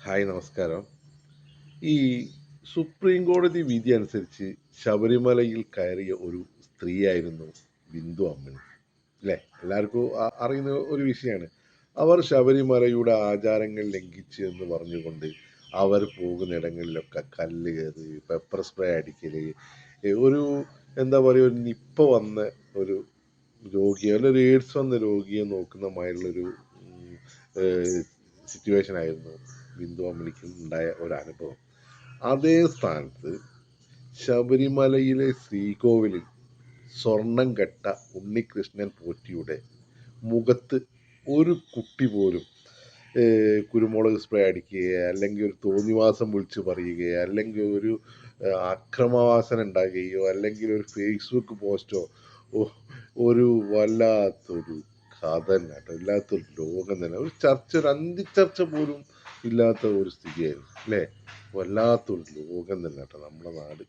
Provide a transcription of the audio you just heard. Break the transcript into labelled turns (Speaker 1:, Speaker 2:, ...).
Speaker 1: Hi നമസ്കാരം. ഈ supreme കോടതി വിധി അനുസരിച്ച് ശബരിമലയിൽ കയറിയ ഒരു സ്ത്രീയായിരുന്നു ബിന്ദു അമ്മിണി. അല്ലേ? എല്ലാവർക്കും അറിയുന്ന ഒരു വിഷയമാണ്. അവർ ശബരിമലയുടെ ആചാരങ്ങൾ ലംഘിച്ചു എന്ന് പറഞ്ഞുകൊണ്ട് അവർ പോകുന്നിടങ്ങളിലൊക്കെ കല്ല് കയറി പെപ്പർ സ്പ്രേ അടിക്കല്, ഒരു എന്താ പറയുക, ഒരു നിപ്പ വന്ന ഒരു രോഗിയെ അല്ല ഒരു എയ്ഡ്സ് വന്ന രോഗിയെ നോക്കുന്ന മാതിരിയുള്ളൊരു സിറ്റുവേഷൻ ആയിരുന്നു ബിന്ദു അമ്മിണിക്കും ഉണ്ടായ ഒരു അനുഭവം. അതേ സ്ഥാനത്ത് ശബരിമലയിലെ ശ്രീകോവിലിൽ സ്വർണം കെട്ട ഉണ്ണികൃഷ്ണൻ പോറ്റിയുടെ മുഖത്ത് ഒരു കുട്ടി പോലും കുരുമുളക് സ്പ്രേ അടിക്കുകയോ അല്ലെങ്കിൽ ഒരു തോന്നിവാസം വിളിച്ച് പറയുകയോ അല്ലെങ്കിൽ ഒരു അക്രമവാസന ഉണ്ടാകുകയോ അല്ലെങ്കിൽ ഒരു ഫേസ്ബുക്ക് പോസ്റ്റോ ഒരു വല്ലാത്തൊരു കഥ തന്നെ കേട്ടോ. ഇല്ലാത്തൊരു ലോകം തന്നെ, ഒരു ചർച്ച, ഒരു അന്തിച്ചർച്ച പോലും ഇല്ലാത്ത ഒരു സ്ഥിതിയായിരുന്നു അല്ലേ. വല്ലാത്തൊരു ലോകം തന്നെ കേട്ടോ നമ്മുടെ നാട്.